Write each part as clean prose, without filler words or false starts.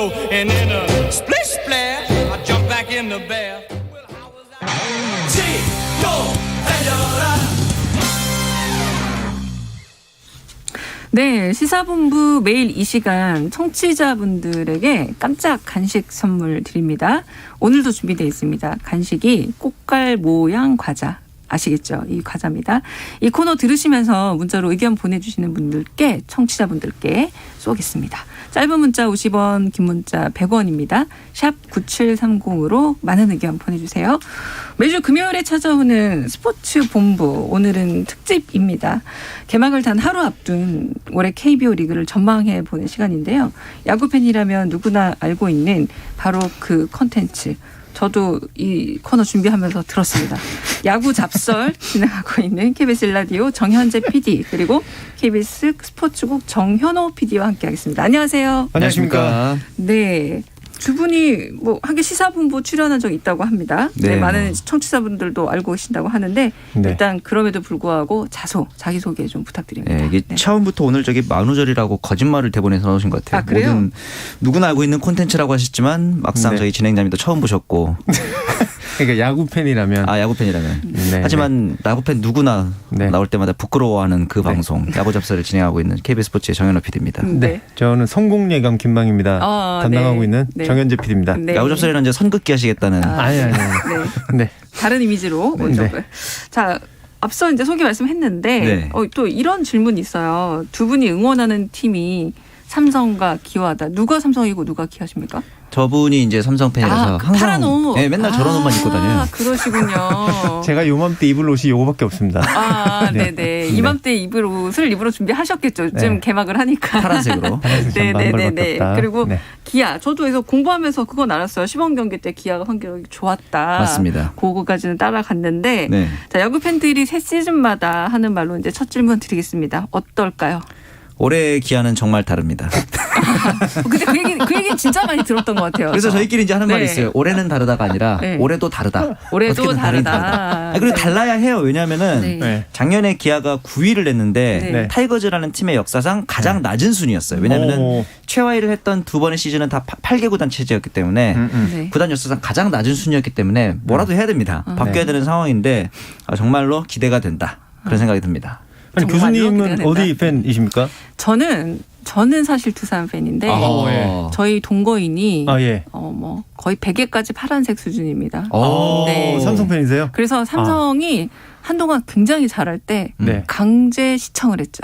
flow, and in a splish splash, I jump back in the bath. 치고 달려라. 네, 시사본부 매일 이 시간 청취자분들에게 깜짝 간식 선물 드립니다. 오늘도 준비되어 있습니다. 간식이 꽃갈 모양 과자. 아시겠죠? 이 과자입니다. 이 코너 들으시면서 문자로 의견 보내주시는 분들께 청취자분들께 쏘겠습니다. 짧은 문자 50원, 긴 문자 100원입니다. 샵 9730으로 많은 의견 보내주세요. 매주 금요일에 찾아오는 스포츠 본부, 오늘은 특집입니다. 개막을 단 하루 앞둔 올해 KBO 리그를 전망해 보는 시간인데요. 야구 팬이라면 누구나 알고 있는 바로 그 컨텐츠. 저도 이 코너 준비하면서 들었습니다. 야구 잡설 진행하고 있는 KBS 라디오 정현재 PD 그리고 KBS 스포츠국 정현호 PD와 함께하겠습니다. 안녕하세요. 안녕하십니까. 네. 두 분이 뭐 하게 시사본부 출연한 적 있다고 합니다. 네, 많은 청취자분들도 알고 계신다고 하는데 일단 그럼에도 불구하고 자기소개 좀 부탁드립니다. 네, 이게 처음부터 오늘 저기 만우절이라고 거짓말을 대본에서 넣으신 것 같아요. 아, 그래요? 모든 누구나 알고 있는 콘텐츠라고 하셨지만 막상 저희 진행자님도 처음 보셨고. 그러니까 야구 팬이라면. 야구 팬이라면. 네, 하지만 야구 팬 누구나 나올 때마다 부끄러워하는 그 방송 야구 잡설을 진행하고 있는 KBS 스포츠의 정현호 PD입니다. 네, 저는 성공 예감 김망입니다. 담당하고 있는 정현재 PD입니다. 네. 야구 잡설이라는 이제 선긋기 하시겠다는. 아니. 네. 다른 이미지로 온 적을. 자. 앞서 이제 소개 말씀했는데 또 이런 질문이 있어요. 두 분이 응원하는 팀이 삼성과 기아다. 누가 삼성이고 누가 기아십니까? 저분이 이제 삼성 팬이라서 항상 파란 옷. 네, 맨날 저런 옷만 입고 다녀요. 그러시군요. 제가 요맘때 입을 옷이 요거밖에 없습니다. 네네. 이맘때 입을 옷을 입으로 준비하셨겠죠. 좀 개막을 하니까. 파란색으로. 네네네. 그리고 기아. 저도 그래서 공부하면서 그건 알았어요. 시범 경기 때 기아가 성적이 좋았다. 맞습니다. 그거까지는 따라갔는데. 자, 야구 팬들이 새 시즌마다 하는 말로 이제 첫 질문 드리겠습니다. 어떨까요? 올해 기아는 정말 다릅니다. 근데 그 얘기 진짜 많이 들었던 것 같아요. 그래서 저희끼리 이제 하는 말이 있어요. 올해는 다르다가 아니라 올해도 다르다. 올해도 다르다. 그리고 달라야 해요. 왜냐하면은 작년에 기아가 9위를 냈는데 타이거즈라는 팀의 역사상 가장 낮은 순위였어요. 왜냐하면은 최하위를 했던 두 번의 시즌은 다 8개 구단 체제였기 때문에 구단 역사상 가장 낮은 순위였기 때문에 뭐라도 해야 됩니다. 바뀌어야 되는 상황인데 정말로 기대가 된다. 그런 생각이 듭니다. 아니, 교수님은 어디 팬이십니까? 저는 사실 두산 팬인데 저희 동거인이 거의 100개까지 파란색 수준입니다. 네. 삼성 팬이세요? 그래서 삼성이 한동안 굉장히 잘할 때 강제 시청을 했죠.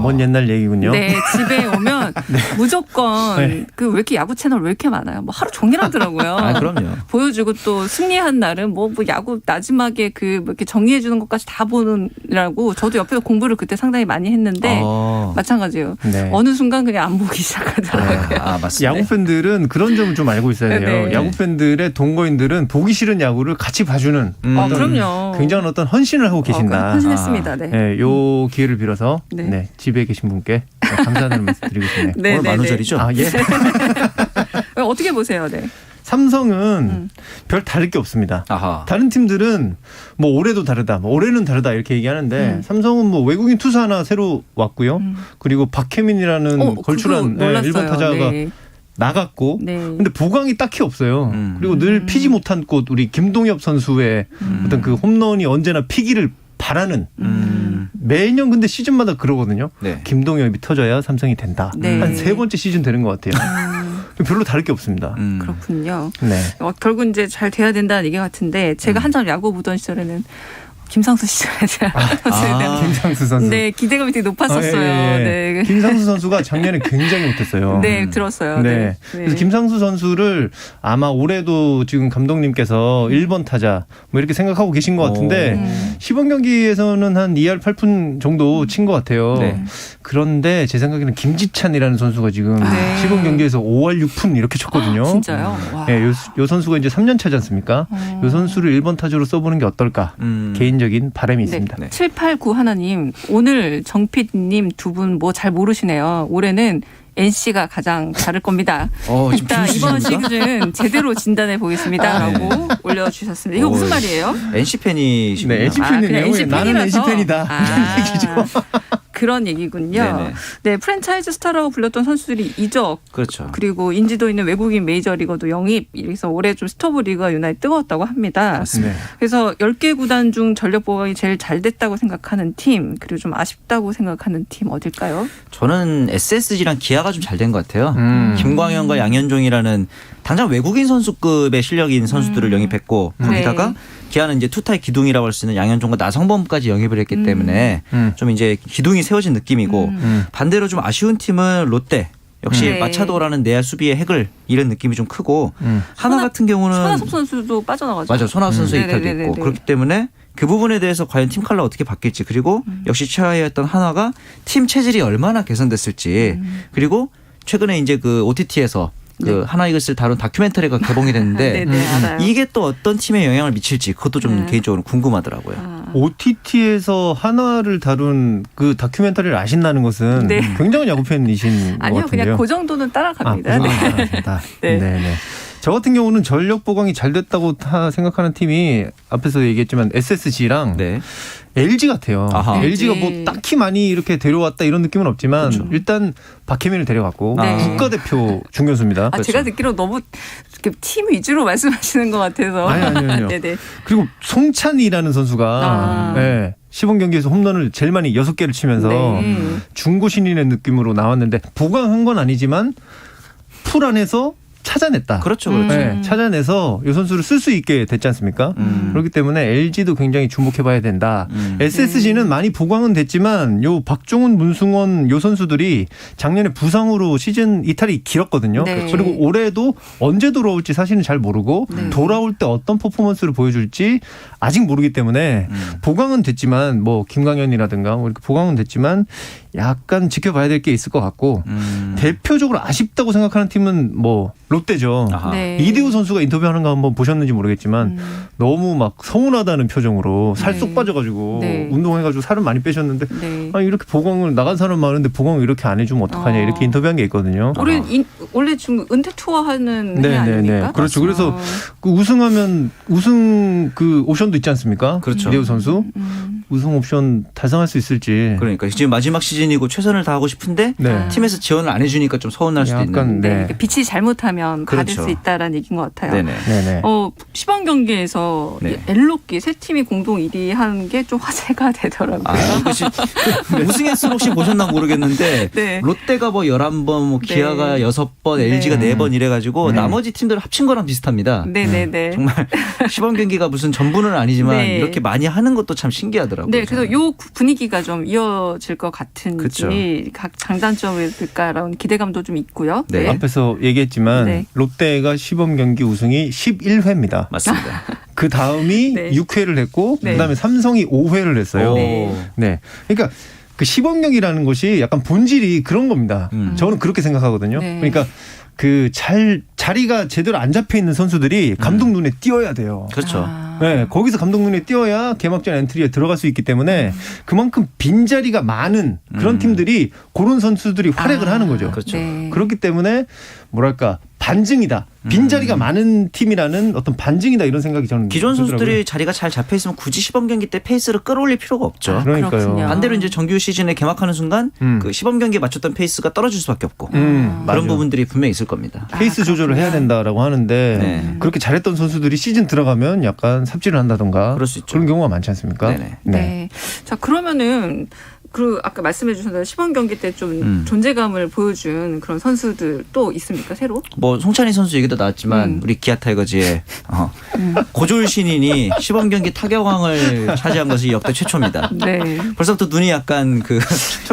먼 옛날 얘기군요. 네, 집에 오면 무조건 그 왜 이렇게 야구 채널 왜 이렇게 많아요? 뭐 하루 종일 하더라고요. 그럼요. 보여주고 또 승리한 날은 뭐 야구 나지막에 그 이렇게 정리해 주는 것까지 다 보느라고 저도 옆에서 공부를 그때 상당히 많이 했는데 마찬가지예요. 어느 순간 그냥 안 보기 시작하더라고요. 맞습니다. 야구 팬들은 그런 점을 좀 알고 있어야 돼요. 야구 팬들의 동거인들은 보기 싫은 야구를 같이 봐주는 그럼요. 굉장한 어떤 헌신을 하고 계신다. 헌신했습니다. 요 기회를 빌어서 집에 계신 분께 감사하다는 말씀 드리고 싶네요. 오늘 만우절이죠? 어떻게 보세요? 삼성은 별 다를 게 없습니다. 다른 팀들은 뭐 올해도 다르다, 뭐 올해는 다르다 이렇게 얘기하는데 삼성은 뭐 외국인 투수 하나 새로 왔고요. 그리고 박혜민이라는 걸출한 일본 타자가 나갔고 근데 보강이 딱히 없어요. 그리고 늘 피지 못한 꽃 우리 김동엽 선수의 어떤 그 홈런이 언제나 피기를 바라는 매년 근데 시즌마다 그러거든요. 김동엽이 터져야 삼성이 된다. 한 세 번째 시즌 되는 것 같아요. 별로 다를 게 없습니다. 그렇군요. 결국 이제 잘 돼야 된다는 얘기 같은데 제가 한참 야구 보던 시절에는 김상수 시절에 김상수 선수. 네, 기대감이 되게 높았었어요. 김상수 선수가 작년에 굉장히 못했어요. 네, 들었어요. 그래서 김상수 선수를 아마 올해도 지금 감독님께서 1번 타자 뭐 이렇게 생각하고 계신 것 같은데 시범 경기에서는 한 2할 8푼 정도 친 것 같아요. 그런데 제 생각에는 김지찬이라는 선수가 지금 시범 경기에서 5할 6푼 이렇게 쳤거든요. 진짜요? 요 선수가 이제 3년 차지 않습니까? 요 선수를 1번 타자로 써보는 게 어떨까? 개인적인 바람이 있습니다. 789 하나님, 오늘 정PD님 두 분 뭐 잘 모르시네요. 올해는 NC가 가장 다를 겁니다. 일단 이번 시즌 제대로 진단해 보겠습니다라고 올려주셨습니다. 이거 무슨 말이에요? NC 팬이시군요. NC 팬이네요. 나는 NC 팬이다. 이런 얘기죠. 그런 얘기군요. 네네. 네, 프랜차이즈 스타라고 불렸던 선수들이 이적, 그렇죠. 그리고 인지도 있는 외국인 메이저리거도 영입, 이래서 올해 좀 스토브 리그가 유난히 뜨거웠다고 합니다. 맞습니다. 그래서 10개 구단 중 전력 보강이 제일 잘 됐다고 생각하는 팀, 그리고 좀 아쉽다고 생각하는 팀 어딜까요? 저는 SSG랑 기아가 좀 잘 된 것 같아요. 김광현과 양현종이라는 당장 외국인 선수급의 실력인 선수들을 영입했고 거기다가 네. 기아는 이제 투타의 기둥이라고 할 수 있는 양현종과 나성범까지 영입을 했기 때문에 좀 이제 기둥이 세워진 느낌이고 반대로 좀 아쉬운 팀은 롯데. 역시 네. 마차도라는 내야 수비의 핵을 잃은 느낌이 좀 크고 하나 같은 경우는 손아섭 선수도 빠져나가죠. 맞아, 손아섭 선수의 이탈도 있고 그렇기 때문에 그 부분에 대해서 과연 팀 컬러가 어떻게 바뀔지 그리고 역시 최하위였던 한화가 팀 체질이 얼마나 개선됐을지 그리고 최근에 이제 그 OTT에서 그 하나 이글스를 다룬 다큐멘터리가 개봉이 됐는데 알아요. 이게 또 어떤 팀에 영향을 미칠지 그것도 좀 개인적으로 궁금하더라고요. OTT에서 한화를 다룬 그 다큐멘터리를 아신다는 것은 네. 굉장히 야구 팬이신 것 아니요, 같은데요. 그냥 그 정도는 따라갑니다. 따라갑니다. 네. 네. 저 같은 경우는 전력 보강이 잘 됐다고 생각하는 팀이 앞에서 얘기했지만 SSG랑 네. LG 같아요. 아하. LG가 뭐 딱히 많이 이렇게 데려왔다 이런 느낌은 없지만 그렇죠. 일단 박혜민을 데려갔고 네. 국가대표 중견수입니다. 제가 듣기로 너무 이렇게 팀 위주로 말씀하시는 것 같아서. 아니요. 네네. 그리고 송찬이라는 선수가 네, 시범 경기에서 홈런을 제일 많이 6개를 치면서 중고 신인의 느낌으로 나왔는데 보강한 건 아니지만 풀 안에서 찾아냈다. 그렇죠. 네, 찾아내서 이 선수를 쓸 수 있게 됐지 않습니까? 그렇기 때문에 LG도 굉장히 주목해봐야 된다. SSG는 많이 보강은 됐지만 요 박종훈, 문승원 요 선수들이 작년에 부상으로 시즌 이탈이 길었거든요. 네. 그리고 올해도 언제 돌아올지 사실은 잘 모르고 돌아올 때 어떤 퍼포먼스를 보여줄지 아직 모르기 때문에 보강은 됐지만 뭐 김광현이라든가 뭐 이렇게 보강은 됐지만 약간 지켜봐야 될 게 있을 것 같고 대표적으로 아쉽다고 생각하는 팀은 뭐 롯데죠. 네. 이대호 선수가 인터뷰하는 거 한번 보셨는지 모르겠지만 너무 막 서운하다는 표정으로 살 쏙 빠져가지고 운동해가지고 살을 많이 빼셨는데 아니 이렇게 보강을 나간 사람 많은데 보강을 이렇게 안 해주면 어떡하냐 이렇게 인터뷰한 게 있거든요. 원래 지금 은퇴 투어하는 해 아닙니까? 그렇죠. 그래서 그 우승하면 우승 그 옵션도 있지 않습니까? 그렇죠. 이대호 선수 우승 옵션 달성할 수 있을지. 그러니까 지금 마지막 시즌이고 최선을 다하고 싶은데 팀에서 지원을 안 해주니까 좀 서운할 수도 있는. 그러니까 빛이 잘못하면 받을 그렇죠. 수 있다라는 얘기인 것 같아요. 네네. 시범 경기에서 엘로끼 세 팀이 공동 1위 한 게 좀 화제가 되더라고요. 우승 횟수를 혹시 보셨나 모르겠는데 네. 롯데가 뭐 11번, 뭐 기아가 6번, LG가 4번 이래가지고 나머지 팀들 합친 거랑 비슷합니다. 네네네. 정말 시범 경기가 무슨 전부는 아니지만 이렇게 많이 하는 것도 참 신기하더라고요. 네, 그래서 요 분위기가 좀 이어질 것 같은지 그렇죠. 각 장단점이 될까라는 기대감도 좀 있고요. 네. 앞에서 얘기했지만 롯데가 시범 경기 우승이 11회입니다. 맞습니다. 그 다음이 6회를 했고 그다음에 삼성이 5회를 했어요. 네. 그러니까 그 시범 경기라는 것이 약간 본질이 그런 겁니다. 저는 그렇게 생각하거든요. 그러니까 그 자리가 제대로 안 잡혀 있는 선수들이 감독 눈에 띄어야 돼요. 그렇죠. 네, 거기서 감독 눈에 띄어야 개막전 엔트리에 들어갈 수 있기 때문에 그만큼 빈자리가 많은 그런 팀들이 그런 선수들이 활약을 하는 거죠. 그렇죠. 그렇기 때문에 뭐랄까 반증이다. 빈자리가 많은 팀이라는 어떤 반증이다 이런 생각이 저는 기존 선수들이 들더라고요. 자리가 잘 잡혀 있으면 굳이 시범 경기 때 페이스를 끌어올릴 필요가 없죠. 그러니까요. 그렇군요. 반대로 이제 정규 시즌에 개막하는 순간 그 시범 경기에 맞췄던 페이스가 떨어질 수밖에 없고 그런 맞아요. 부분들이 분명히 있을 겁니다. 페이스 조절을 해야 된다라고 하는데 그렇게 잘했던 선수들이 시즌 들어가면 약간 삽질을 한다던가 그럴 수 있죠. 그런 경우가 많지 않습니까? 네네. 네. 자, 그러면은 아까 말씀해 주셨던 시범 경기 때 좀 존재감을 보여준 그런 선수들 또 있습니까? 새로? 뭐 송찬희 선수 얘기도 나왔지만 우리 기아 타이거즈의 고졸 신인이 시범 경기 타격왕을 차지한 것이 역대 최초입니다. 네. 벌써부터 눈이 약간 그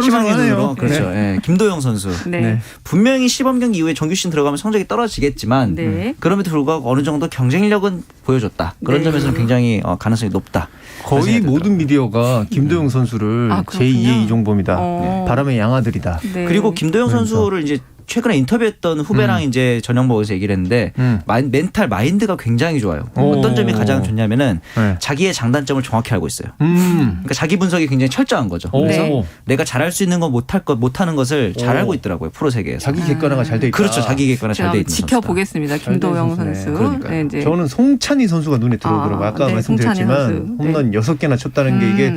희망의 눈으로 그렇죠. 예, 김도영 선수. 네. 분명히 시범 경기 이후에 정규 시즌 들어가면 성적이 떨어지겠지만 그럼에도 불구하고 어느 정도 경쟁력은 보여줬다. 그런 점에서는 굉장히 가능성이 높다. 거의 모든 미디어가 김도영 선수를 제2의 이종범이다. 바람의 양아들이다. 그리고 김도영 선수를 이제 최근에 인터뷰했던 후배랑 이제 저녁 먹어서 얘기를 했는데 멘탈 마인드가 굉장히 좋아요. 어떤 점이 가장 좋냐면은 자기의 장단점을 정확히 알고 있어요. 그러니까 자기 분석이 굉장히 철저한 거죠. 그래서 내가 잘할 수 있는 건 못하는 것을 잘 알고 있더라고요. 프로 세계에서. 자기 객관화가 잘 돼 있다. 그렇죠. 자기 객관화 잘 돼 있는 선수다. 지켜보겠습니다. 김도영 선수. 네, 이제. 저는 송찬희 선수가 눈에 들어오더라고요. 아까 말씀드렸지만 홈런 6개나 쳤다는 게 이게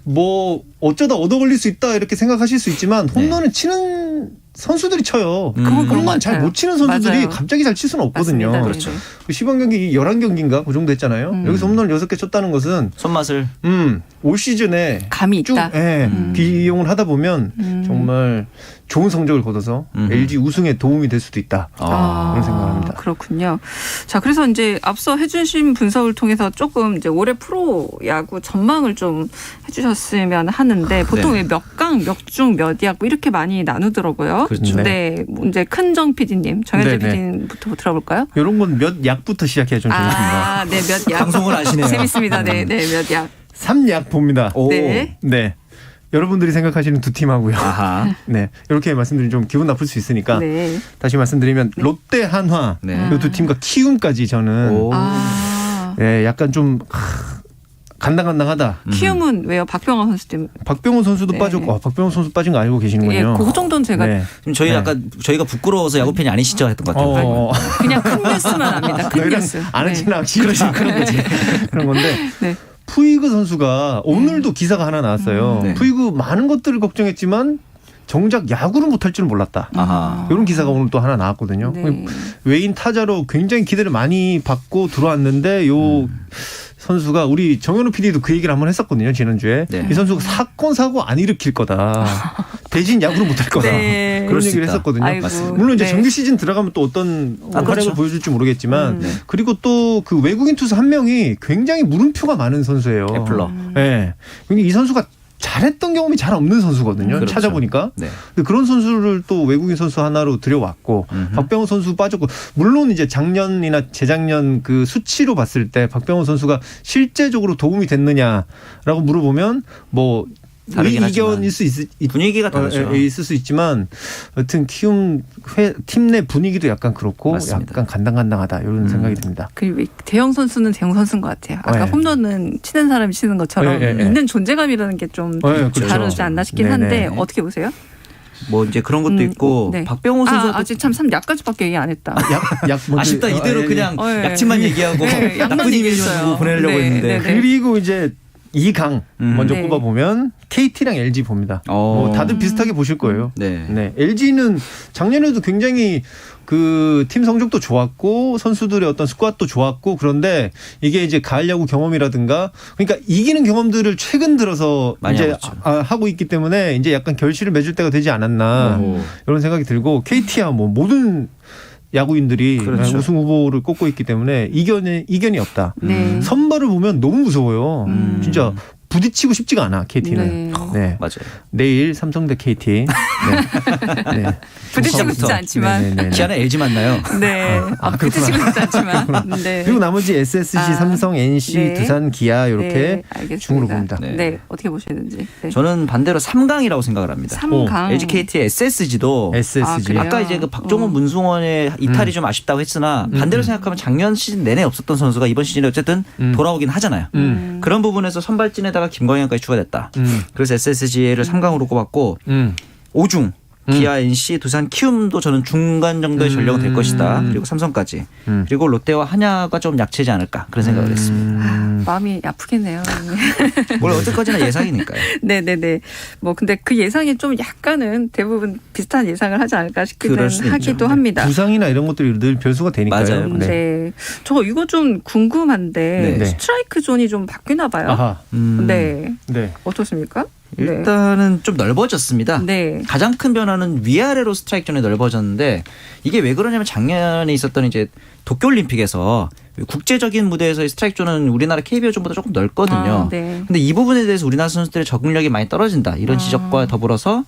뭐 어쩌다 얻어 걸릴 수 있다 이렇게 생각하실 수 있지만 홈런을 치는 선수들이 쳐요. 홈런 잘 못 치는 선수들이 맞아요. 갑자기 잘 칠 수는 없거든요. 맞습니다. 그렇죠. 시범 경기 11경기인가 그 정도 했잖아요. 여기서 홈런을 6개 쳤다는 것은 손맛을 올 시즌에 감이 쭉 있다. 비용을 하다 보면 정말 좋은 성적을 거둬서 LG 우승에 도움이 될 수도 있다. 그런 생각합니다. 그렇군요. 자, 그래서 이제 앞서 해주신 분석을 통해서 조금 이제 올해 프로 야구 전망을 좀 해주셨으면 하는데 보통 왜 몇 강, 몇 중, 몇 약 뭐 이렇게 많이 나누더라고요. 그렇죠. 네, 이제 큰정 PD님, 정현재 PD님부터 들어볼까요? 이런 건 몇 약부터 시작해야 좀 재밌습니다. 네, 몇 약. 방송을 하시네요. 재밌습니다. 네, 몇 약. 3약 봅니다. 네. 여러분들이 생각하시는 두 팀하고요. 아하. 네, 이렇게 말씀드리면 좀 기분 나쁠 수 있으니까 다시 말씀드리면 롯데, 한화 이 두 팀과 키움까지 저는 약간 좀 간당간당하다. 키움은 왜요? 박병호 선수 때문에. 박병호 선수도 빠졌고 박병호 선수 빠진 거 알고 계시는군요. 그 정도는 제가 지금 저희 약간 저희가 부끄러워서 야구 팬이 아니시죠 했던 것 같아요. 그냥 큰 뉴스만 압니다. 큰 뉴스. 아는 체나 그런 거지. 그런 건데. 푸이그 선수가 오늘도 기사가 하나 나왔어요. 푸이그 많은 것들을 걱정했지만 정작 야구를 못할 줄은 몰랐다. 이런 기사가 오늘 또 하나 나왔거든요. 외인 타자로 굉장히 기대를 많이 받고 들어왔는데 요 선수가 우리 정현우 PD도 그 얘기를 한번 했었거든요. 지난주에. 이 선수가 사건 사고 안 일으킬 거다. 대신 야구를 못할 거다. 그런 얘기를 했었거든요. 물론 이제 정규 시즌 들어가면 또 어떤 활약을 보여줄지 모르겠지만 그리고 또 그 외국인 투수 한 명이 굉장히 물음표가 많은 선수예요. 애플러. 네. 이 선수가 잘했던 경험이 잘 없는 선수거든요. 그렇죠. 찾아보니까. 근데 그런 선수를 또 외국인 선수 하나로 들여왔고 박병호 선수 빠졌고 물론 이제 작년이나 재작년 그 수치로 봤을 때 박병호 선수가 실제적으로 도움이 됐느냐라고 물어보면 뭐 의견일 수 분위기가 다르죠. 있을 수 있지만 여튼 키움 팀 내 분위기도 약간 그렇고 맞습니다. 약간 간당간당하다 이런 생각이 듭니다. 그리고 대형 선수는 대형 선수인 것 같아요. 아까 홈런은 치는 사람이 치는 것처럼 있는 존재감이라는 게 좀 다르지 않나 싶긴 한데 어떻게 보세요? 뭐 이제 그런 것도 있고 박병호 선수 아직 참 3약까지밖에 얘기 안 했다. 약 아쉽다. 이대로 그냥 약치만 얘기하고 나쁜 이미지 보내려고 했는데 그리고 이제 2강 먼저 꼽아보면 KT랑 LG 봅니다. 뭐 다들 비슷하게 보실 거예요. LG는 작년에도 굉장히 그 팀 성적도 좋았고 선수들의 어떤 스쿼트도 좋았고 그런데 이게 이제 가을 야구 경험이라든가 그러니까 이기는 경험들을 최근 들어서 이제 하고 있기 때문에 이제 약간 결실을 맺을 때가 되지 않았나 이런 생각이 들고 KT야 뭐 모든 야구인들이 우승 후보를 꼽고 있기 때문에 이견이 없다. 선발을 보면 너무 무서워요. 진짜 부딪히고 싶지가 않아 KT는. 맞아요. 내일 삼성 대 KT. 부딪히고 싶지 않지만. 기아는 LG 만나요. 부딪히고 싶지 않지만. 그리고 나머지 SSG, 삼성, NC, 두산, 기아 이렇게 중으로 봅니다. 어떻게 보시는지. 저는 반대로 3강이라고 생각을 합니다. 3강. LG KT의 SSG도 아까 이제 그 박종훈 문승원의 이탈이 좀 아쉽다고 했으나 반대로 생각하면 작년 시즌 내내 없었던 선수가 이번 시즌에 어쨌든 돌아오긴 하잖아요. 그런 부분에서 선발진에다가 김광현까지 추가됐다. 그래서 SSG를 3강으로 꼽았고 5중 기아, NC, 두산, 키움도 저는 중간 정도의 전력은 될 것이다. 그리고 삼성까지. 그리고 롯데와 한야가 좀 약체지 않을까 그런 생각을 했습니다. 마음이 아프겠네요. 원래 어쨌거나 예상이니까요. 네네네. 뭐 근데 그 예상이 좀 약간은 대부분 비슷한 예상을 하지 않을까 싶기는 하기도 합니다. 부상이나 이런 것들이 늘 변수가 되니까요. 맞아요. 저 이거 좀 궁금한데 스트라이크 존이 좀 바뀌나 봐요. 어떻습니까? 일단은 좀 넓어졌습니다. 가장 큰 변화는 위아래로 스트라이크 존이 넓어졌는데 이게 왜 그러냐면 작년에 있었던 이제 도쿄올림픽에서 국제적인 무대에서의 스트라이크 존은 우리나라 KBO 존보다 조금 넓거든요. 근데 이 부분에 대해서 우리나라 선수들의 적응력이 많이 떨어진다. 이런 지적과 더불어서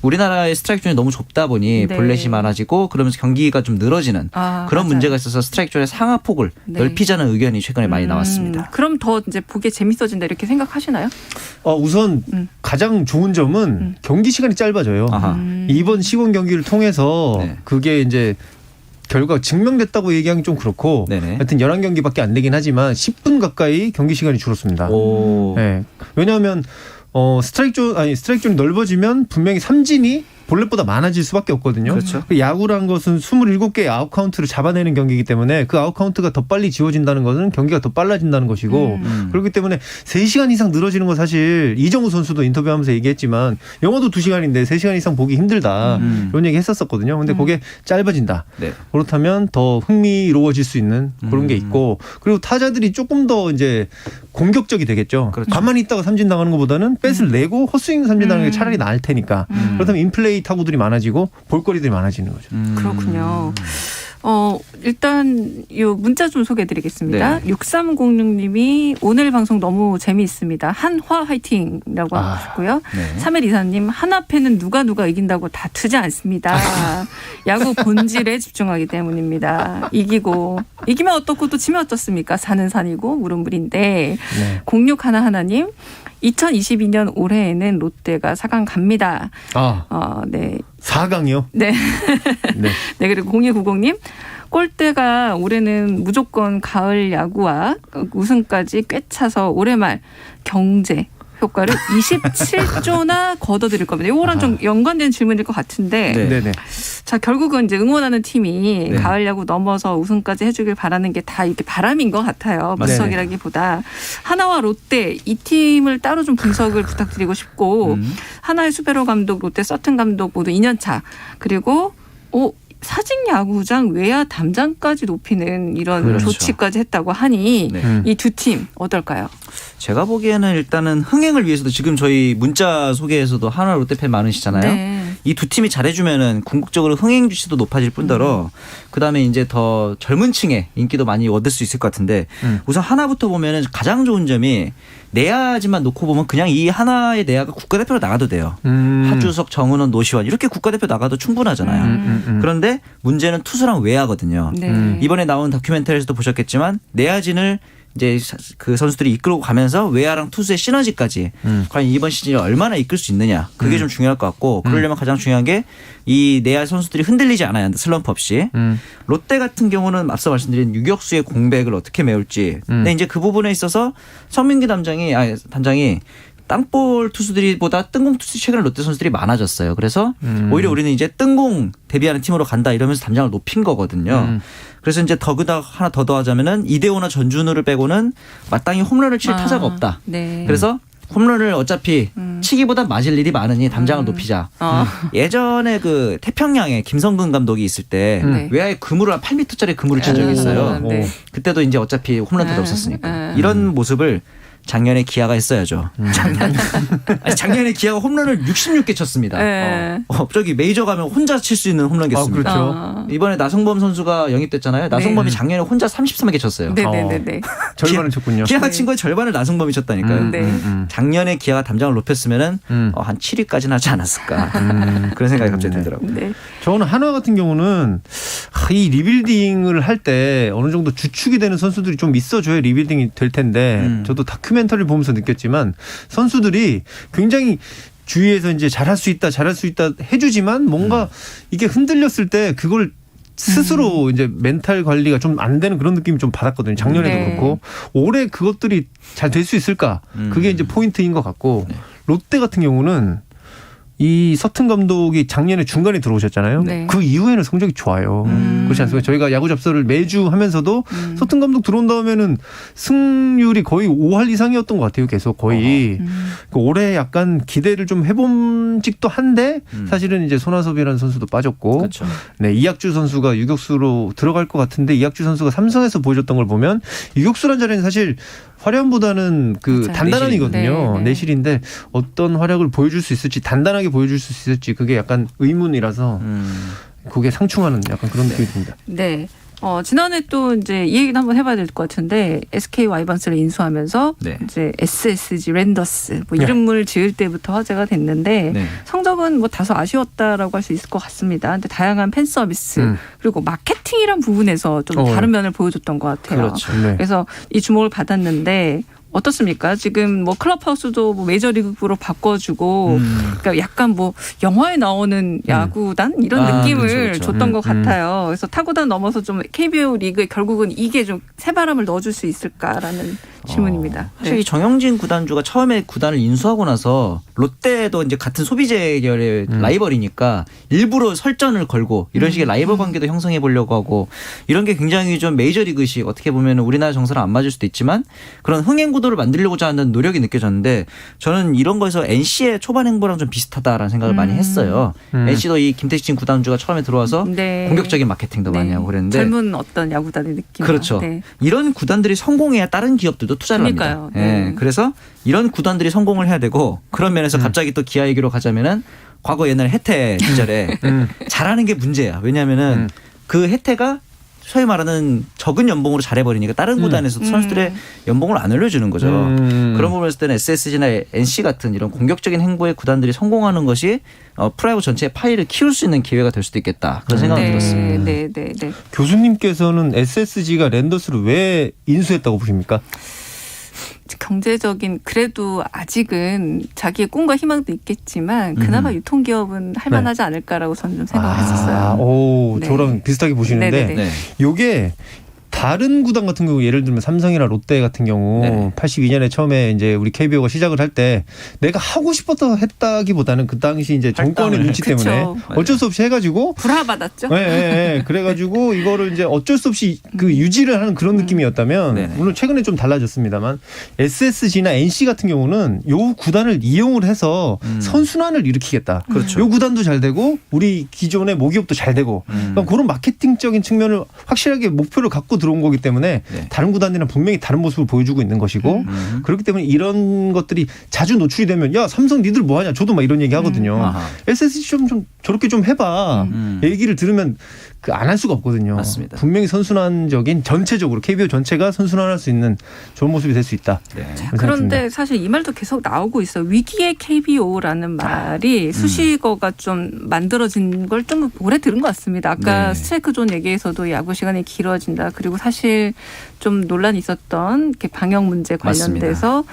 우리나라의 스트라이크 존이 너무 좁다 보니 볼넷이 많아지고 그러면서 경기가 좀 늘어지는 그런 문제가 있어서 스트라이크 존의 상하폭을 넓히자는 의견이 최근에 많이 나왔습니다. 그럼 더 이제 보기에 재밌어진다 이렇게 생각하시나요? 우선 가장 좋은 점은 경기 시간이 짧아져요. 이번 시범 경기를 통해서 그게 이제 결과가 증명됐다고 얘기하기 좀 그렇고 하여튼 11경기밖에 안 되긴 하지만 10분 가까이 경기 시간이 줄었습니다. 네. 왜냐하면 스트라이크 존이 넓어지면 분명히 삼진이 볼넷보다 많아질 수밖에 없거든요. 그렇죠. 야구란 것은 27개의 아웃카운트를 잡아내는 경기이기 때문에 그 아웃카운트가 더 빨리 지워진다는 것은 경기가 더 빨라진다는 것이고 그렇기 때문에 3시간 이상 늘어지는 건 사실 이정우 선수도 인터뷰하면서 얘기했지만 영화도 2시간인데 3시간 이상 보기 힘들다. 이런 얘기 했었거든요. 근데 그게 짧아진다. 그렇다면 더 흥미로워질 수 있는 그런 게 있고 그리고 타자들이 조금 더 이제 공격적이 되겠죠. 그렇죠. 가만히 있다가 삼진 나가는 것보다는 뱃을 내고 헛스윙 삼진 나가는 게 차라리 나을 테니까. 그렇다면 인플레이 타구들이 많아지고 볼거리들이 많아지는 거죠. 그렇군요. 일단 요 문자 좀 소개해드리겠습니다. 6306님이 오늘 방송 너무 재미있습니다. 한화 화이팅이라고 하셨고요. 3124님 하나패는 누가 이긴다고 다투지 않습니다. 야구 본질에 집중하기 때문입니다. 이기면 어떻고 또 지면 어떻습니까? 산은 산이고 물은 물인데 0611님 2022년 올해에는 롯데가 4강 갑니다. 네. 4강이요? 네. 네, 그리고 0290님. 골대가 올해는 무조건 가을 야구와 우승까지 꿰차서 올해 말 경제 효과를 27조나 거둬들일 겁니다. 이거랑 좀 연관된 질문일 것 같은데. 자, 결국은 이제 응원하는 팀이 가을 야구 넘어서 우승까지 해주길 바라는 게 다 이렇게 바람인 것 같아요. 분석이라기보다. 하나와 롯데 이 팀을 따로 좀 분석을 부탁드리고 싶고 하나의 수베로 감독, 롯데 서튼 감독 모두 2년차. 그리고 사직 야구장 외야 담장까지 높이는 이런 조치까지 했다고 하니 이 두 팀 어떨까요? 제가 보기에는 일단은 흥행을 위해서도 지금 저희 문자 소개에서도 하나 롯데팬 많으시잖아요. 이 두 팀이 잘해주면은 궁극적으로 흥행 주시도 높아질 뿐더러 그다음에 이제 더 젊은 층의 인기도 많이 얻을 수 있을 것 같은데 우선 하나부터 보면은 가장 좋은 점이 내야지만 놓고 보면 그냥 이 하나의 내야가 국가대표로 나가도 돼요. 하주석, 정은원, 노시환 이렇게 국가대표 나가도 충분하잖아요. 그런데 문제는 투수랑 외야거든요. 이번에 나온 다큐멘터리에서도 보셨겠지만 내야진을 이제 그 선수들이 이끌고 가면서 외야랑 투수의 시너지까지 과연 이번 시즌에 얼마나 이끌 수 있느냐 그게 좀 중요할 것 같고 그러려면 가장 중요한 게 이 내야 선수들이 흔들리지 않아야 한다. 슬럼프 없이. 롯데 같은 경우는 앞서 말씀드린 유격수의 공백을 어떻게 메울지. 근데 이제 그 부분에 있어서 성민기 단장이 땅볼 투수들이보다 뜬공 투수 최근에 롯데 선수들이 많아졌어요. 그래서 오히려 우리는 이제 뜬공 대비하는 팀으로 간다 이러면서 담장을 높인 거거든요. 그래서 이제 하나 더 더하자면은 이대호나 전준우를 빼고는 마땅히 홈런을 칠 타자가 없다. 그래서 홈런을 어차피 치기보다 맞을 일이 많으니 담장을 높이자. 예전에 그 태평양에 김성근 감독이 있을 때 외야에 그물을 한 8m짜리 그물을 친 적이 있어요. 그때도 이제 어차피 홈런 타자 없었으니까. 이런 모습을 작년에 기아가 했어야죠. 작년에 기아가 홈런을 66개 쳤습니다. 저기 메이저 가면 혼자 칠 수 있는 홈런 개수입니다. 그렇죠. 이번에 나성범 선수가 영입됐잖아요. 나성범이 작년에 혼자 33개 쳤어요. 절반을 쳤군요. 기아가 친 거의 절반을 나성범이 쳤다니까요. 작년에 기아가 담장을 높였으면은 한 7위까지는 하지 않았을까. 그런 생각이 갑자기 들더라고요. 저는 한화 같은 경우는 이 리빌딩을 할 때 어느 정도 주축이 되는 선수들이 좀 있어줘야 리빌딩이 될 텐데 저도 다큐멘터리를 보면서 느꼈지만 선수들이 굉장히 주위에서 이제 잘할 수 있다 해주지만 뭔가 이게 흔들렸을 때 그걸 스스로 이제 멘탈 관리가 좀 안 되는 그런 느낌이 좀 받았거든요. 작년에도 그렇고 올해 그것들이 잘 될 수 있을까? 그게 이제 포인트인 것 같고 롯데 같은 경우는 이 서튼 감독이 작년에 중간에 들어오셨잖아요. 그 이후에는 성적이 좋아요. 그렇지 않습니까? 저희가 야구 잡서를 매주 하면서도 서튼 감독 들어온 다음에는 승률이 거의 5할 이상이었던 것 같아요. 계속 거의. 올해 약간 기대를 좀 해본 직도 한데 사실은 이제 손아섭이라는 선수도 빠졌고 이학주 선수가 유격수로 들어갈 것 같은데 이학주 선수가 삼성에서 보여줬던 걸 보면 유격수란 자리는 사실 화려함보다는 단단함이거든요. 내실인데 어떤 활약을 보여줄 수 있을지 단단하게 보여줄 수 있을지 그게 약간 의문이라서 그게 상충하는 약간 그런 느낌이 듭니다. 지난해 또 이제 이 얘기도 한번 해봐야 될 것 같은데 SK 와이번스를 인수하면서 네. 이제 SSG 랜더스 뭐 이름을 지을 때부터 화제가 됐는데 네. 성적은 뭐 다소 아쉬웠다라고 할 수 있을 것 같습니다. 근데 다양한 팬 서비스 그리고 마케팅이란 부분에서 좀 다른 면을 보여줬던 것 같아요. 그렇죠. 네. 그래서 이 주목을 받았는데. 어떻습니까? 지금 뭐 클럽하우스도 뭐 메이저리그로 바꿔주고, 그러니까 약간 뭐 영화에 나오는 야구단 이런 느낌을 그렇죠. 줬던 것 같아요. 그래서 타구단 넘어서 좀 KBO 리그에 결국은 이게 좀 새바람을 넣어줄 수 있을까라는 질문입니다. 사실 이 정영진 구단주가 처음에 구단을 인수하고 나서 롯데도 이제 같은 소비재 계열의 라이벌이니까 일부러 설전을 걸고 이런 식의 라이벌 관계도 형성해 보려고 하고 이런 게 굉장히 좀 메이저리그식 어떻게 보면 우리나라 정서랑 안 맞을 수도 있지만 그런 흥행 구도를 만들려고자 하는 노력이 느껴졌는데 저는 이런 거에서 NC의 초반 행보랑 좀 비슷하다라는 생각을 많이 했어요. NC도 이 김태진 구단주가 처음에 들어와서 네. 공격적인 마케팅도 많이 하고 그랬는데 젊은 어떤 야구단의 느낌. 그렇죠. 네. 이런 구단들이 성공해야 다른 기업들도 투자를 그러니까요. 합니다. 네. 예, 그래서 이런 구단들이 성공을 해야 되고 그런 면에서 갑자기 또 기아 얘기로 가자면은 과거 옛날 혜태 시절에 잘하는 게 문제야. 왜냐하면은 그 혜태가 소위 말하는 적은 연봉으로 잘해버리니까 다른 구단에서 선수들의 연봉을 안 올려주는 거죠. 그런 부분에서 때는 SSG나 NC 같은 이런 공격적인 행보의 구단들이 성공하는 것이 프로야구 전체의 파이를 키울 수 있는 기회가 될 수도 있겠다. 그런 생각이 들었습니다. 네. 교수님께서는 SSG가 랜더스를 왜 인수했다고 보십니까? 경제적인 그래도 아직은 자기의 꿈과 희망도 있겠지만 그나마 유통기업은 할만하지 않을까라고 저는 좀 생각했었어요. 오, 네. 저랑 비슷하게 보시는데 네네네. 네. 요게 다른 구단 같은 경우 예를 들면 삼성이나 롯데 같은 경우 네. 82년에 처음에 이제 우리 KBO가 시작을 할 때 내가 하고 싶어서 했다기보다는 그 당시 이제 정권의 눈치 그쵸. 때문에 어쩔 수 없이 해가지고 불화받았죠. 네. 그래가지고 이거를 이제 어쩔 수 없이 그 유지를 하는 그런 느낌이었다면 네네. 물론 최근에 좀 달라졌습니다만 SSG나 NC 같은 경우는 요 구단을 이용을 해서 선순환을 일으키겠다. 그렇죠. 요 구단도 잘 되고 우리 기존의 모기업도 잘 되고 그러니까 그런 마케팅적인 측면을 확실하게 목표를 갖고 들어온 거기 때문에 네. 다른 구단들은 분명히 다른 모습을 보여주고 있는 것이고 그렇기 때문에 이런 것들이 자주 노출이 되면 야 삼성 니들 뭐하냐 저도 막 이런 얘기 하거든요. SSG 좀 저렇게 좀 해봐. 얘기를 들으면 안 할 수가 없거든요. 맞습니다. 분명히 선순환적인 전체적으로 KBO 전체가 선순환할 수 있는 좋은 모습이 될 수 있다. 네. 그런데 사실 이 말도 계속 나오고 있어요. 위기의 KBO라는 말이 수식어가 좀 만들어진 걸 좀 오래 들은 것 같습니다. 아까 네. 스트라이크 존 얘기에서도 야구 시간이 길어진다. 그리고 사실 좀 논란이 있었던 이렇게 방역 문제 관련돼서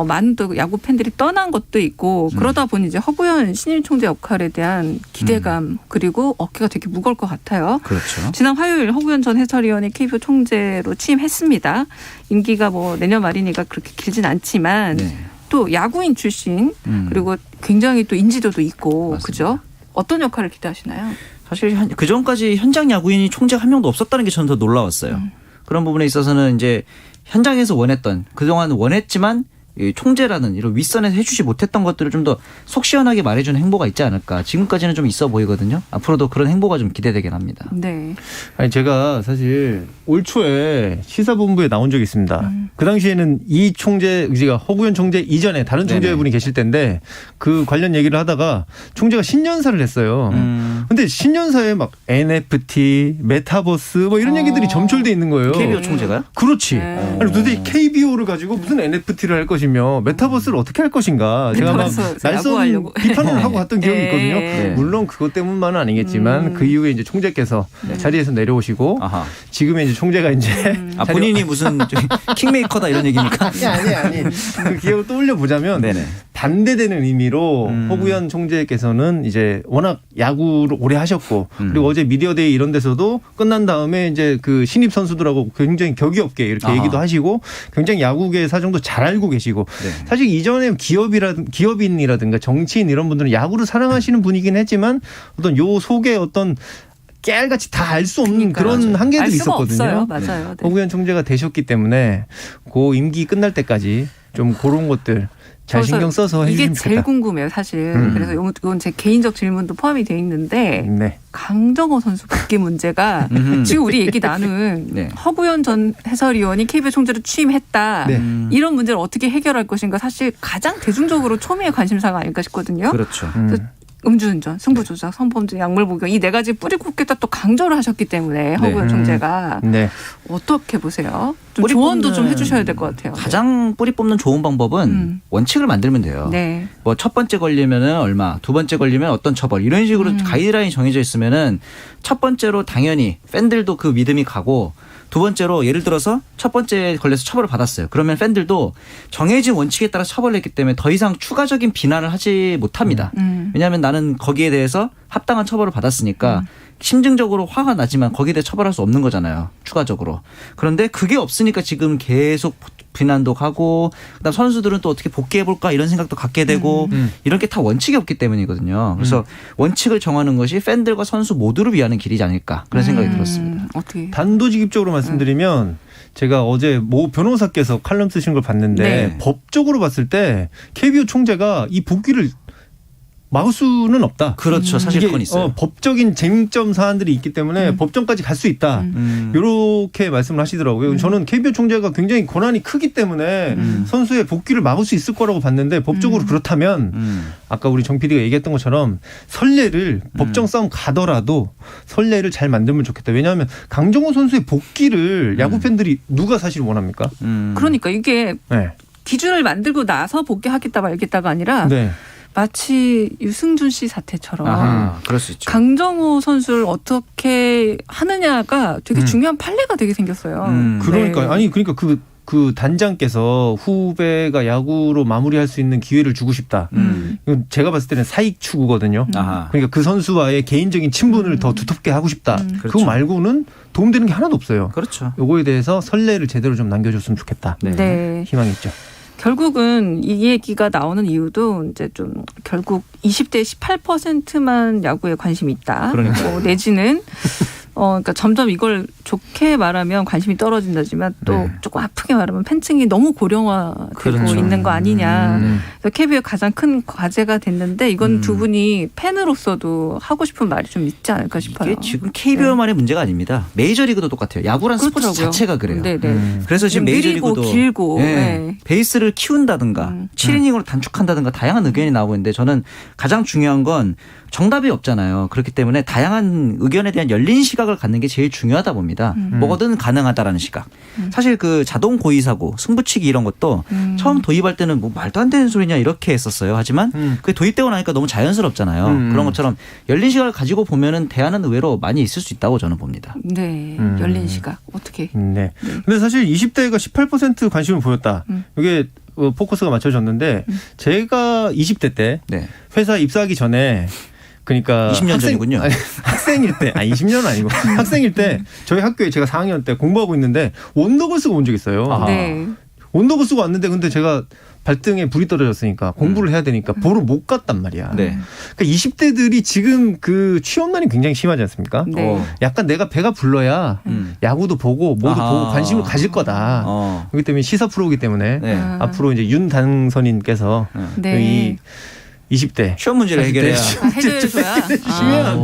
많은 또 야구 팬들이 떠난 것도 있고 그러다 보니 이제 허구현 신임 총재 역할에 대한 기대감 그리고 어깨가 되게 무거울 것 같아요. 그렇죠. 지난 화요일 허구현 전 해설위원이 KBO 총재로 취임했습니다. 임기가 뭐 내년 말이니까 그렇게 길진 않지만 네. 또 야구인 출신 그리고 굉장히 또 인지도도 있고 맞습니다. 그죠? 어떤 역할을 기대하시나요? 사실 그 전까지 현장 야구인이 총재 한 명도 없었다는 게 저는 더 놀라웠어요. 그런 부분에 있어서는 이제 현장에서 원했던 그동안 원했지만 이 총재라는 이런 윗선에서 해주지 못했던 것들을 좀 더 속 시원하게 말해주는 행보가 있지 않을까. 지금까지는 좀 있어 보이거든요. 앞으로도 그런 행보가 좀 기대되긴 합니다. 네. 아니 제가 사실 올 초에 시사본부에 나온 적이 있습니다. 그 당시에는 이 총재, 제가 허구현 총재 이전에 다른 총재분이 계실 때인데 그 관련 얘기를 하다가 총재가 신년사를 했어요. 근데 신년사에 막 NFT, 메타버스 뭐 이런 얘기들이 점철돼 있는 거예요. KBO 총재가요? 그렇지. 아니 도대체 KBO를 가지고 무슨 NFT를 할 것이며 메타버스를 어떻게 할 것인가. 제가 막 날선 비판을 하고 갔던 기억이 있거든요. 네. 물론 그것 때문만은 아니겠지만 그 이후에 이제 총재께서 자리에서 내려오시고 아하. 지금의 이제 총재가 이제 본인이 무슨 킹메이커다 이런 얘기입니까? 아니. 그 기억을 떠올려 보자면 네네. 반대되는 의미로 허구현 총재께서는 이제 워낙 야구를 오래 하셨고 그리고 어제 미디어데이 이런 데서도 끝난 다음에 이제 그 신입 선수들하고 굉장히 격이 없게 이렇게 얘기도 하시고 굉장히 야구계 사정도 잘 알고 계시고 네. 사실 이전에 기업인이라든가 정치인 이런 분들은 야구를 사랑하시는 분이긴 했지만 어떤 요 속에 어떤 깨알같이 다 알 수 없는 그런 맞아요. 한계들이 알 수가 있었거든요. 없어요. 맞아요. 네. 허구현 총재가 되셨기 때문에 그 임기 끝날 때까지 좀 그런 것들 잘 신경 써서 해주시면 이게 좋겠다. 제일 궁금해요, 사실. 그래서 이건 제 개인적 질문도 포함이 되어 있는데 네. 강정호 선수 복귀 문제가 지금 우리 얘기 나눈 네. 허구현 전 해설위원이 KBO 총재로 취임했다. 네. 이런 문제를 어떻게 해결할 것인가 사실 가장 대중적으로 초미의 관심사가 아닐까 싶거든요. 그렇죠. 그래서 음주운전, 승부조작, 성범죄, 약물복용 이 네 가지 뿌리 굽겠다 또 강조를 하셨기 때문에 허구현 총재가 어떻게 보세요? 좀 조언도 좀 해주셔야 될 것 같아요. 가장 뿌리 뽑는 좋은 방법은 원칙을 만들면 돼요. 네. 뭐 첫 번째 걸리면은 얼마, 두 번째 걸리면 어떤 처벌 이런 식으로 가이드라인이 정해져 있으면은 첫 번째로 당연히 팬들도 그 믿음이 가고. 두 번째로 예를 들어서 첫 번째 걸려서 처벌을 받았어요. 그러면 팬들도 정해진 원칙에 따라 처벌을 했기 때문에 더 이상 추가적인 비난을 하지 못합니다. 왜냐하면 나는 거기에 대해서 합당한 처벌을 받았으니까 심증적으로 화가 나지만 거기에 대해 처벌할 수 없는 거잖아요. 추가적으로. 그런데 그게 없으니까 지금 계속 비난도 가고 그다음 선수들은 또 어떻게 복귀해볼까 이런 생각도 갖게 되고 이런 게 다 원칙이 없기 때문이거든요. 그래서 원칙을 정하는 것이 팬들과 선수 모두를 위하는 길이지 않을까 그런 생각이 들었습니다. 어떻게? 단도직입적으로 말씀드리면 제가 어제 모 변호사께서 칼럼 쓰신 걸 봤는데 법적으로 봤을 때 KBO 총재가 이 복귀를 막을 수는 없다. 그렇죠. 사실 그건 있어요. 법적인 쟁점 사안들이 있기 때문에 법정까지 갈 수 있다. 이렇게 말씀을 하시더라고요. 저는 KBO 총재가 굉장히 권한이 크기 때문에 선수의 복귀를 막을 수 있을 거라고 봤는데 법적으로 그렇다면 아까 우리 정 PD가 얘기했던 것처럼 선례를 법정 싸움 가더라도 선례를 잘 만들면 좋겠다. 왜냐하면 강정호 선수의 복귀를 야구 팬들이 누가 사실 원합니까? 그러니까 이게 기준을 만들고 나서 복귀하겠다 말겠다가 아니라 마치 유승준 씨 사태처럼 그럴 수 있죠. 강정호 선수를 어떻게 하느냐가 되게 중요한 판례가 되게 생겼어요. 그러니까 아니 그러니까 그 단장께서 후배가 야구로 마무리할 수 있는 기회를 주고 싶다. 이건 제가 봤을 때는 사익 추구거든요. 그러니까 그 선수와의 개인적인 친분을 더 두텁게 하고 싶다. 그렇죠. 그거 말고는 도움되는 게 하나도 없어요. 그렇죠. 요거에 대해서 선례를 제대로 좀 남겨줬으면 좋겠다. 희망이 있죠. 결국은 이 얘기가 나오는 이유도 이제 좀 결국 20대 18%만 야구에 관심이 있다. 그러니까. 내지는 그러니까 점점 이걸 좋게 말하면 관심이 떨어진다지만 또 조금 아프게 말하면 팬층이 너무 고령화되고 있는 거 아니냐. 그래서 KBO의 가장 큰 과제가 됐는데 이건 두 분이 팬으로서도 하고 싶은 말이 좀 있지 않을까 싶어요. 이게 지금 KBO만의 문제가 아닙니다. 메이저리그도 똑같아요. 야구란 스포츠 자체가 그래요. 그래서 지금 메이저리그도 길고 베이스를 키운다든가 7이닝으로 단축한다든가 다양한 의견이 나오고 있는데 저는 가장 중요한 건 정답이 없잖아요. 그렇기 때문에 다양한 의견에 대한 열린 시각을 갖는 게 제일 중요하다 봅니다. 뭐거든 가능하다라는 시각. 사실 그 자동 고의 사고, 승부치기 이런 것도 처음 도입할 때는 뭐 말도 안 되는 소리냐 이렇게 했었어요. 하지만 그게 도입되고 나니까 너무 자연스럽잖아요. 그런 것처럼 열린 시각을 가지고 보면은 대안은 의외로 많이 있을 수 있다고 저는 봅니다. 네, 열린 시각 어떻게? 근데 사실 20대가 18% 관심을 보였다. 이게 포커스가 맞춰졌는데 제가 20대 때 회사 입사하기 전에 그러니까 20년 전이군요. 학생일 때, 20년은 아니고 학생일 때 저희 학교에 제가 4학년 때 공부하고 있는데 원더걸스가 온 적이 있어요. 원더걸스가 왔는데 근데 제가 발등에 불이 떨어졌으니까 공부를 해야 되니까 보러 못 갔단 말이야. 그러니까 20대들이 지금 그 취업난이 굉장히 심하지 않습니까? 약간 내가 배가 불러야 야구도 보고 뭐도 보고 관심을 가질 거다. 그렇기 때문에 시사 프로이기 때문에 앞으로 이제 윤당선인께서 이 20대 시험 문제를 해결해야 해주시면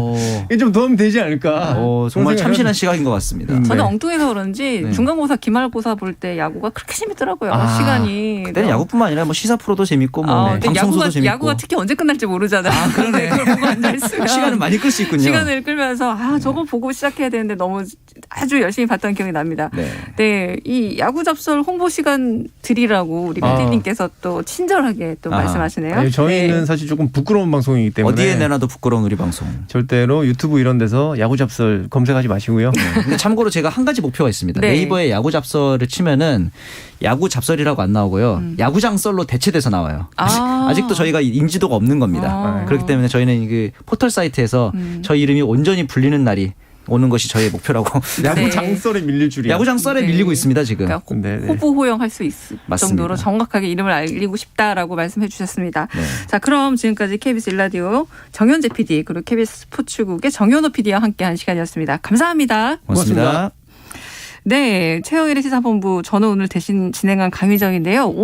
좀 도움이 되지 않을까. 정말 참신한 시각인 것 같습니다. 저는 엉뚱해서 그런지 중간고사, 기말고사 볼 때 야구가 그렇게 재밌더라고요. 시간이. 그때는 야구뿐만 아니라 뭐 시사 프로도 재밌고 뭐 방송도 재밌고. 야구가 특히 언제 끝날지 모르잖아요. 그러네. 그걸 보고 앉아있으면 시간을 많이 끌 수 있군요. 시간을 끌면서 저거 보고 시작해야 되는데 너무 아주 열심히 봤던 기억이 납니다. 이 야구 잡설 홍보 시간 드리라고 우리 PD님께서 또 친절하게 또 말씀하시네요. 아니, 저희는 사실 조금 부끄러운 방송이기 때문에 어디에 내놔도 부끄러운 우리 방송. 절대로 유튜브 이런 데서 야구 잡설 검색하지 마시고요. 근데 참고로 제가 한 가지 목표가 있습니다. 네이버에 야구 잡설을 치면은 야구 잡설이라고 안 나오고요. 야구장 썰로 대체돼서 나와요. 아직도 저희가 인지도가 없는 겁니다. 그렇기 때문에 저희는 그 포털 사이트에서 저희 이름이 온전히 불리는 날이 오는 것이 저희의 목표라고. 야구장 썰에 밀릴 줄이야. 야구장 썰에 밀리고 있습니다 지금. 그러니까 호부호영할 수 있을 정도로 정확하게 이름을 알리고 싶다라고 말씀해 주셨습니다. 자, 그럼 지금까지 KBS 1라디오 정현재 PD 그리고 KBS 스포츠국의 정현호 PD와 함께한 시간이었습니다. 감사합니다. 고맙습니다. 네, 최영일의 시사본부 저는 오늘 대신 진행한 강희정인데요.